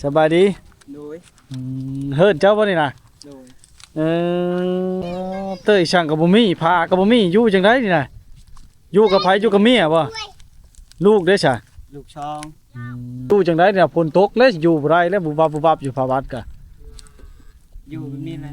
สบายดีโดยเฮิรนเจ้าบ่นี่นะโดยเอเต้ยช่างกับบ่มีพากับบ่มีอยู่จังไดนี่นะอยู่กับไผอยู่กับเมียบ่ลูกเด้อซะลูกช่องอยู่จังไดเนี่ยฝนตกแล้วอยู่บ่ได้แล้วบุบบับอยู่ภาวัดกะอยู่แบบนี้แหละ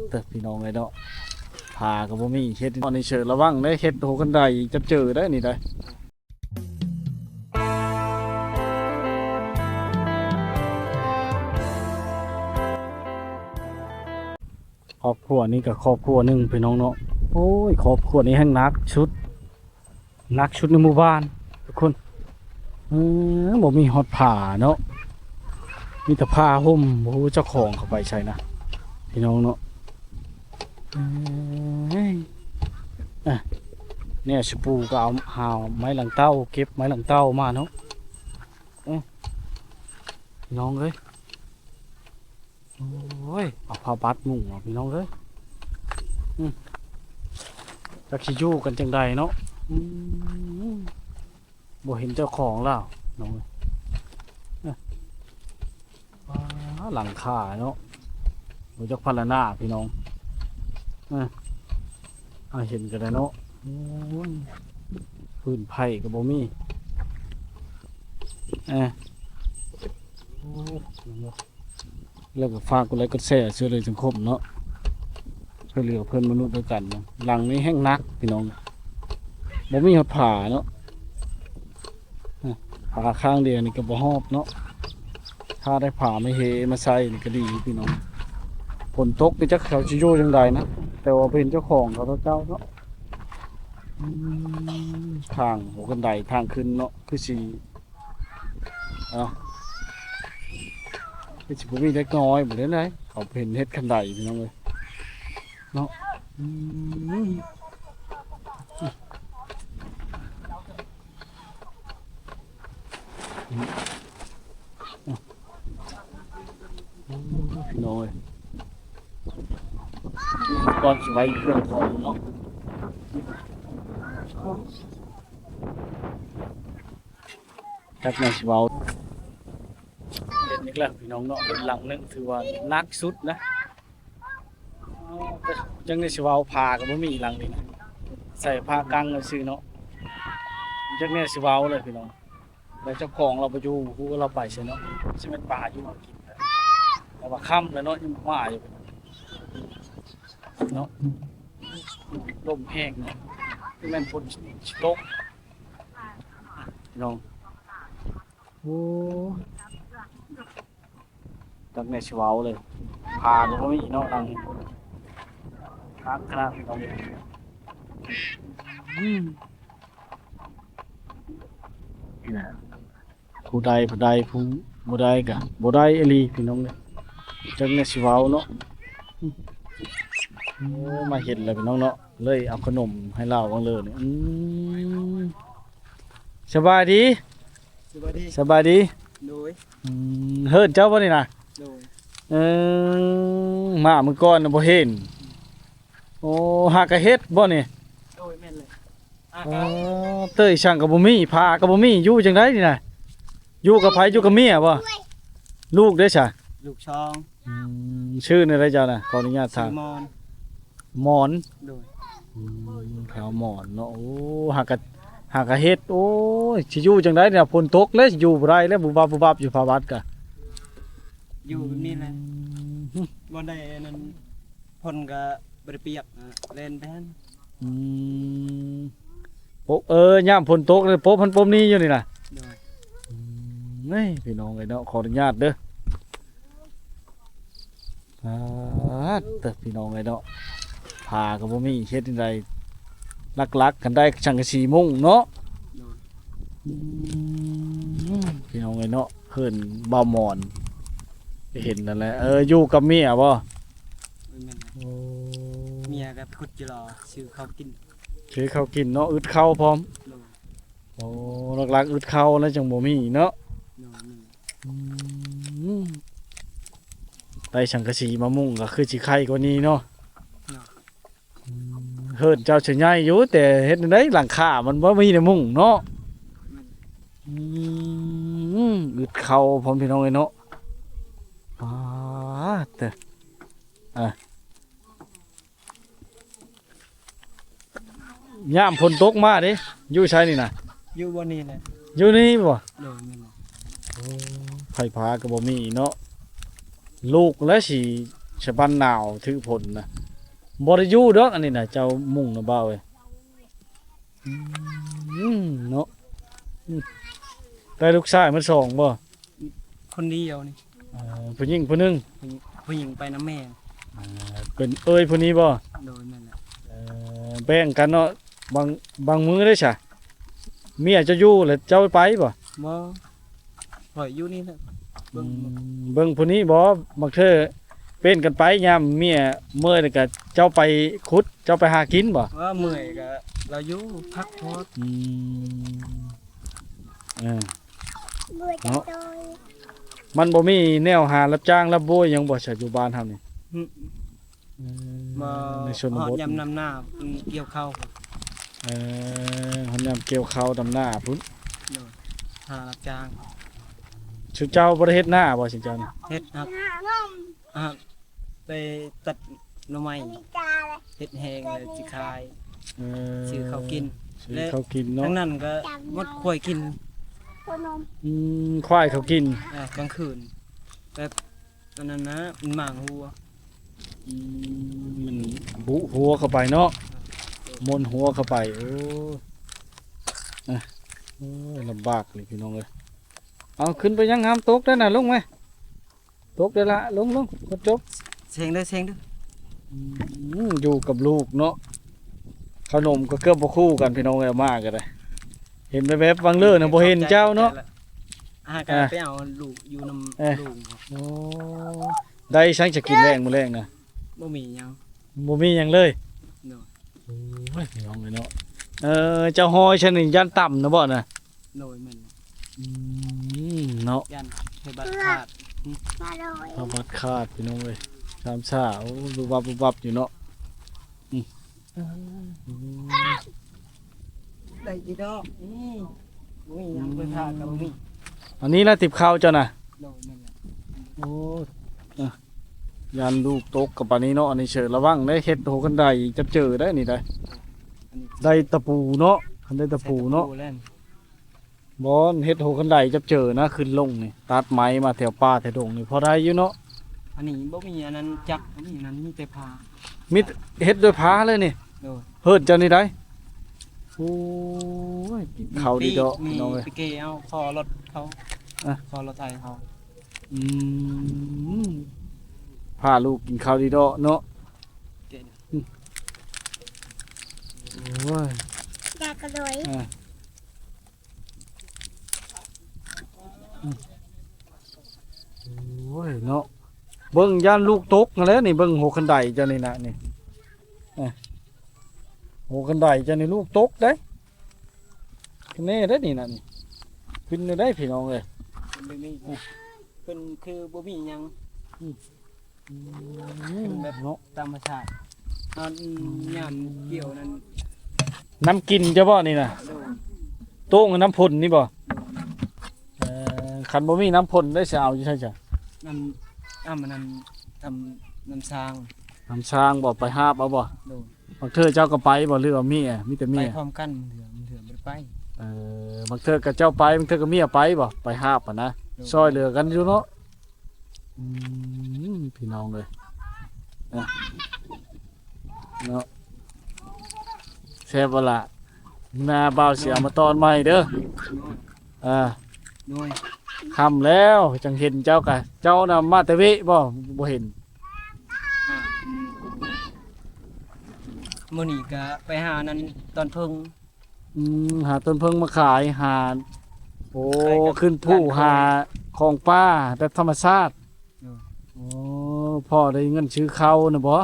เต้พี่น้องเอ้ยเนาะพากับบ่มีเฮ็ดตอนนี้เชิญระวังเด้เฮ็ดโหกันได้จับเจอได้นี่ได้ครอบครัวนี้กับครอบครัวหนึ่งพี่น้องเนาะโอ้ยครอบครัวนี้แห่งนักชุดในหมู่บ้านทุกคนบ่มีฮอดผ้าเนาะมีแต่ผ้าห่มโอ้เจ้าของเข้าไปใช่นะพี่น้องเนาะเนี่ยชปูก็เอาหาไม้หลังเต้าเก็บไม้หลังเต้ามาเนาะพี่น้องเอ้ยโอ้ยเอาผ้าบัดมุงพี่น้องเอ้ยจักสิอยู่กันจังใดเนาะบ่เห็นเจ้าของแล้วน้องหลังคาเนาะบ่จักพันละหน้าพี่น้องเห็นกันแล้วเนาะพื้นไผ่ก็บ่มีแล้วก็ฝากกดไลค์กดแชร์ช่วยเหลือสังคมเนาะช่วยเหลือเพื่อนมนุษย์ด้วยกันเนาะหลังนี้แห้งนักพี่น้องบ่มีหอดผ่าเนาะผ่าข้างเดียวนี่ก็บ่ฮอบเนาะถ้าได้ผ่าไม่เฮมาใส่นี่ก็ดีพี่น้องฝนตกนี่จักเขาสิอยู่จังใดนะแต่ว่าเป็นเจ้าของเขาเจ้าเนาะทางหัวกันไดทางขึ้นเนาะคือสิคือสิบ่มีเล็กน้อยบ่ได้ไหนเขาเห็นเฮ็ดคันไดพี่น้องเอ้ยเนาะพี่น้องเอ้ยก่อนสิไว้เครื่องของเนาะจักแม่นสิเว้าเห็นอีกแล้วพี่น้องเนาะเป็นหลังนึงถือว่านักสุดนะจังได้สิเว้าผ้าก็บ่มีหลังนี้นะใส่ผ้ากังซื่อเนาะจังได้สิเว้าเลยพี่น้องแล้วเจ้าของเราบ่อยู่ฮู้ว่าเราไปใช่เนาะสิเป็นป่าอยู่กินแต่ว่าค่ำแล้วเนาะยังมาอยู่เนาะลมแห้งเนาะที่แม่นฝนสิตกพี่น้องโอ้จังได้สิเว้าเลยผ้าก็บ่มีเนาะหลังครับพี่น้องผู้ใดผู้บ่ได้ก็บ่ได้อีหลีพี่น้องเด้อจังได้สิเว้าเนาะมาเห็นแล้วพี่น้องเนาะเลยเอาขนมให้เราบ้างเลยนี่สบายดีสบายดีโดยเฮิรนเจ้าบ่นี่นะโดยมามื้อก่อนน่ะบ่เห็นโอ้หากะเฮ็ดบ่นี่โดยแม่นเลยเต้ยช่างกับบ่มีพากับบ่มีอยู่จังไดนี่น่ะอยู่กับไผอยู่กับเมียบ่ลูกเด้อซะลูกช่องชื่ออะไรเจ้าน่ะขออนุญาตถามหมอนโดยแถวหมอนเนาะโอ้หากะเฮ็ดโอ้ยสิอยู่จังไดเนี่ยฝนตกแล้วสิอยู่บ่ได้แล้วบุบบับอยู่ภาวัดกะอยู่แบบนี้แหละบ่ได้นั่นพ่นก็บ่ได้เปียกเล่นแทนยามฝนตกเลยโป๊บพันปมนี้อยู่นี่น่ะโดยนี่พี่น้องเอ้ยเนาะขออนุญาตเด้อพี่น้องเอ้ยเนาะพาก็บ่มีเฮ็ดจังไดลักๆกันได้ช่างกะสีมุ้งเนาะพี่น้องเอ้ยเนาะเพิ่นบ่าวหมอนเห็นนั่นแหละอยู่กับเมียบ่เมียก็ขุดจิรอซื้อข้าวกินเนาะอึดข้าวพร้อมโอ้ลักๆอึดข้าวแล้วจังบ่มีเนาะได้สังกะสีมามุงก็คือสิไข่กว่านี้เนาะเฮิรนเจ้าสิใหญ่อยู่แต่เฮ็ดได้หลังคามันบ่มีในมุงเนาะ อึดเข่าพร้อมพี่น้องเลยเนาะเด้อย่ามฝนตกมาเด้อยู่ใช่นี่นะ อยู่บ่นี่แหละ อยู่นี่บ่ โดยแม่นแหละ ไผพาก็บ่มีเนาะลูกและสิฉบันหนาวถือผลนะบ่ได้อยู่ดอกอันนี้น่ะเจ้ามุ่งนะบ่าวเอ้ยเนาะได้ลูกชายมาสองบ่ คนเดียวนี่ ผู้หญิงผู้หนึง ผู้หญิงไปน้ำแม่ เป็นเอ้ยผู้นี้บ่ โดยแม่นแหละ แบ่งกันเนาะบางมื้อได้ซะเมียจะอยู่แล้วเจ้าไปบ่ บ่ปล่อยอยู่นี่แหละเบิ่ง เบิ่งผู้นี้บ่บางเทื่อเป็นกันไปยามเมียเมื่อยแล้วก็เจ้าไปขุดเจ้าไปหากินบ่ ว่าเมื่อยก็เราอยู่พักโทษ เนาะมันบ่มีแนวหารับจ้างรับโบยหยังบ่ใช่อยู่บ้านเฮานี่ บ่ ในชน ฮอด บท ยำนำหน้าเกี่ยวข้าว เฮายามเกี่ยวข้าวดำหน้าพุ่น โดยหารับจ้าง สุเจ้าบ่ได้เฮ็ดหน้าบ่สิเจ้านี่ เฮ็ดครับไปตัดหน่อไม้เฮ็ดแห้งแล้วสิขาย เอ ซื้อข้าวกิน ซื้อข้าวกินเนาะ ทั้งนั้นก็หมดควายกิน ควายเขากิน กลางคืนแบบตอนนั้นนะมันหมางหัว มันบุหัวเข้าไปเนาะมนหัวเข้าไปโอ้ยลำบากเลยพี่น้องเอ้ยเอาขึ้นไปยังห้ามตกได้น่ะลงไหมตกได้ละลงก็จบ เซ็งเด้อเซ็งเด้อ อยู่กับลูกเนาะขนมก็เกือบบ่คู่กันพี่น้องเอ้ยมากกันเลยเห็นแวบๆบางเลื่อนะบ่เห็นเจ้าเนาะ ก็ไปเอาลูกอยู่นำลูก โอ้ได้ช่างจะกินแรงมื้อแรงนะ บ่มีหยัง บ่มีหยังเลย เนาะ โอ้ยพี่น้องเอ้ยเนาะเจ้าฮอยชนิดยันต่ำนะบ่น่ะ โดยมัน เนาะ ยันให้บัตรขาด พระบัดขาดพี่น้องเอ้ยสามซ่าโอ้บุบวับอยู่เนาะ ได้จีดอกบ่มีหยังไปขาดก็บ่มี อันนี้ละติบข้าวเจ้าน่ะ โดยมัน โอ้ยันลูกตกกับปานนี้เนาะอันนี้เชิญระวังได้เฮ็ดโหกันไดจะเจอได้นี่ได้ อันนี้ ได้ตะปูเนาะคันได้ตะปูเนาะบอนเฮ็ดโหกันไดจะเจอนะขึ้นลงนี่ตัดไม้มาแถวป่าแถวดงนี่พอได้อยู่เนาะ อันนี้บ่มีอันนั้นจักอันนี้นั้นมีแต่พา มิดเฮ็ดด้วยผ้าเลยนี่ โดย เฮิดเจ้านี่ได้โอ้ยเขาดีเด้อ มี น้องเอ้ย ไปเกเอาคอรถเขาคอรถไทยเขา อืมพาลูกกินข้าวดีเด้อเนาะ เกะ โอ้ย อยากกระโดด โอ้ยเนาะเบิ่งย่านลูกตกนั่นแหล้วนี่เบิ่งโหคันไดเจ้านี่นะนี่โหคันไดเจ้านี่ลูกตกได้แน่ได้อนี่นะนี่ขึ้นได้พี่น้องเอ้ย เป็นแบบนี้เป็นคือบ่มีหยัง แบบ เนาะ ธรรมชาตินอนยามเกี่ยวนั้น น้ำกินจะบ่นี่นะ โดย โต้งกับน้ำพ่นนี่บ่คันบ่มีน้ำพ่นได้สิเอาอยู่ใช่จ้ะ น้ำมันนั้นทำน้ำสร้าง น้ำช้างบ่ไปหาบเอาบ่ โดย บางเทื่อเจ้าก็ไปบ่หรือว่าเมียมีแต่ ไป เมีย พร้อมกันเถื่อบ่ได้ไป บางเทื่อก็เจ้าไปบางเทื่อก็เมียไปบ่ไปหาบอ่ะนะซอยเหลือกันอยู่เนาะพี่น้องเลยเนาะแซ่บบ่ล่ะหน้าบ่าวเสียมาตอนใหม่เด้อ โดย ค่ำแล้วจังเห็นเจ้ากะเจ้าน่ะมาแต่เวะบ่เห็น มื้อนี้ก็ไปหานั้นตอนเพิ่ง หาต้นเพิ่งมาขายหาโอ้ ขายกับ ขึ้นผู้ ร้านค้า หาของป้าแบบธรรมชาติ อืม โอ้พ่อได้เงินซื้อข้าวนะบ่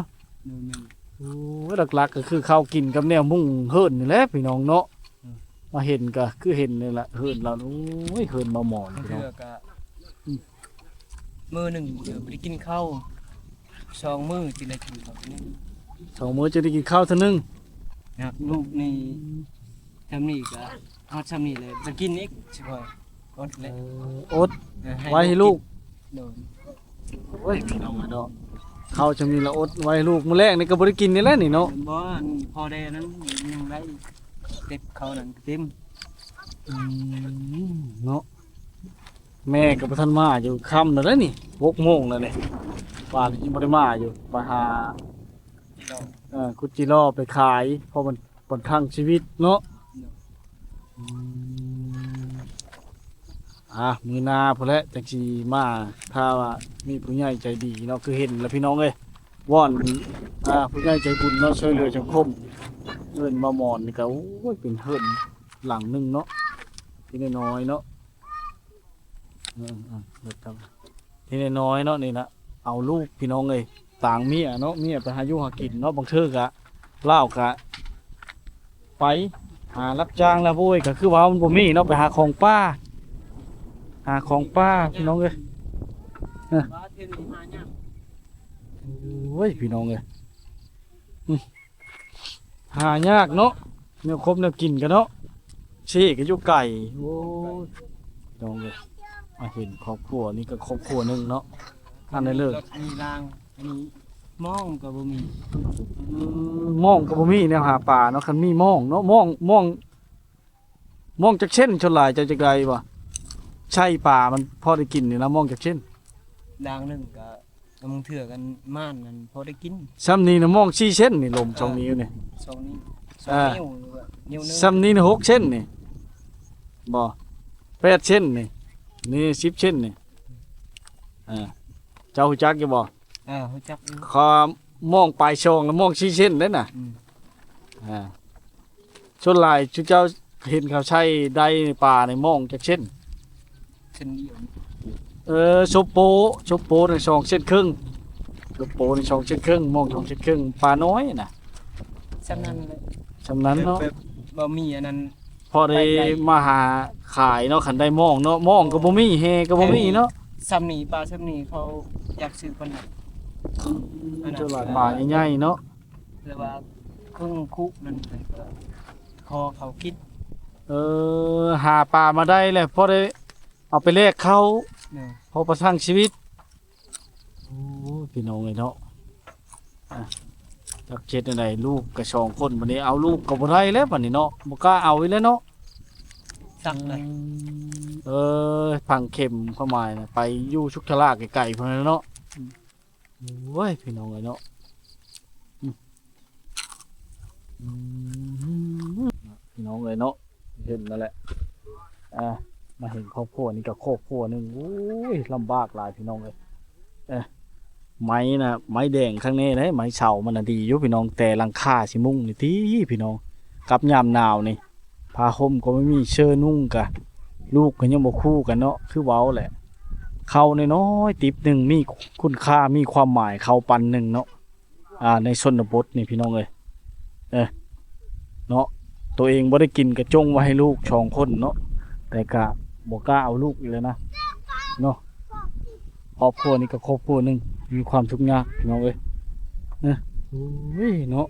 โดยแม่น โอ้หลักๆก็คือข้าวกินกับแนวมุ่งเฮิรนนี่แหละพี่น้องเนาะ อืม มาเห็นก็คือเห็นนี่แหละเฮิรนเราโอ้ยเฮิรนมาหมอน บาง พี่ เทื่ น้อง อก็มื้อหนึงเดี๋ยวบ่ได้กินข้าวสองมื้อสิได้กินข้าวนี่ สองมื้อจะได้กินข้าวเท่านึง อยากลูกนี่ ทำนี่ก็ฮอดทำนี่เลยจะกินอีกใช่ป่ะอดเลย อดไว้ให้ลูก โดน โอ้ยพี่น้องเนาะเขาจะมีละอดไว้ให้ลูกมื้อแรกนี่ก็บ่ได้กินนี่แหละนี่เนาะ บ่พอได้นั้นยังได้เต็มเขานั่นเต็ม เนาะแม่กับท่านมาอยู่ค่ำแล้วนี่6 โมงแล้วนี่ป่านยังบ่ได้มาอยู่ไปหากุจิโร่ไปขายเพราะมันผลทางชีวิตเนาะมือหนาพอแล้วจังสิมาถ้าว่ามีผู้ใหญ่ใจดีเนาะคือเห็นแล้วพี่น้องเอ้ยว่อนผู้ใหญ่ใจบุญเนาะช่วยเหลือสังคมเอิ้นมาหมอนนี่ก็โอ้ยเป็นเฮิรนหลังหนึงเนาะที่น้อยๆเนาะเด็กครับที่น้อยๆเนาะนี่นะเอาลูกพี่น้องเอ้ยต่างเมียเนาะเมียไปหาอยู่หากินเนาะบางเทื่อกะเล่ากะไปหารับจ้างแล้วโว้ยก็คือว่ามันบ่มีเนาะไปหาของป้าพี่น้องเอ้ย บ้าเทนมาเนี่ย โอ้ยพี่น้องเอ้ยหายากเนาะแนวครบแนวกินกันเนาะชี้ก็อยู่ไก่โอ้ยพี่น้องเอ้ยมาเห็นครอบครัวนี่ก็ครอบครัวหนึงเนาะท่านได้เลิก รถมีรางอันนี้มองก็บ่มี ม่องก็บ่มีแนวหาปลาเนาะคันมีม่องเนาะม่องจักเช่นชนหลายจะจักไดบ่ใช่ปลามันพอได้กินนี่นะม่องจักเช่น รางหนึงก็กำลังเถื่อกันม่านนั่นพอได้กิน ซ้ำนี้นะม่อง4 เช่นนี่ลม2 นิ้วนี่ สองนิ้วสอง อ่า นิ้วหรือว่านิ้วหนึง ซ้ำนี้นะ6 เช่นนี่บ่8 เช่นนี่นี่10 เช่นนี่เจ้าฮู้จักอยู่บ่ รู้จักอยู่ ขามองปลายช่องแล้วมอง4 เช่นเด้น่ะ อืม ชนหลายชุเจ้าเห็นเขาใช้ได้ในป่าในม่องจักเช่น เส้นเดียว โชโปใน2 เส้นครึ่งโชโปใน2 เส้นครึ่งมอง2 เส้นครึ่งปลาน้อยน่ะ สำนั้นเลย ฉะนั้นเนาะ แบบบ่มีอันนั้น พอได้ ไปได้ มาหาขายเนาะคันได้มองเนาะมองก็บ่มีแฮก็บ่มีเนาะ ซ้ำนี่ปลาซ้ำนี่เขาอยากซื้อคนไหน ตลาดป่าใหญ่ๆเนาะ หรือว่าเครื่องคุนั่นเป็นก็คอเขาคิด หาปลามาได้แหละพอได้เอาไปแลกเขา เนี่ย พอประทังชีวิตโอ้พี่น้องเอ้ยเนาะจักเจ็ดอันใดลูกก็2 คนบัดนี้เอาลูกก็บ่ได้แล้วบัดนี้เนาะบ่กล้าเอาอีกแล้วเนาะ สักเลย พังเข็มเข้ามานะไปอยู่ชุกทลาไกลๆพวกนั้นเนาะโอ้ยพี่น้องเลยเนาะพี่น้องเลยเนาะเห็นแล้วแหละมาเห็นครอบครัวนี่กับครอบครัวหนึงโอ้ยลำบากหลายพี่น้องเลยไม้นะไม้แดงข้างในนะไม้เฉามันน่ะดีอยู่พี่น้องแต่หลังคาสิมุงนี่ที่พี่น้องกับยามหนาวนี่ผ้าห่มก็ไม่มีเสื้อนุ่งกะลูกก็ยังบ่คู่กันเนาะคือเว้าแหละเข้าน้อยๆติบหนึ่งมีคุณค่ามีความหมายเข้าปันหนึ่งเนาะในชนบทนี่พี่น้องเอ้ยเนาะตัวเองบ่ได้กินกระจงไว้ให้ลูก2 คนเนาะแต่กะบ่กล้าเอาลูกอีกแล้วนะเนาะครอบครัวนี่ก็ครอบครัวหนึงมีความทุกข์ยากพี่น้องเอ้ยโอ้ยเนาะ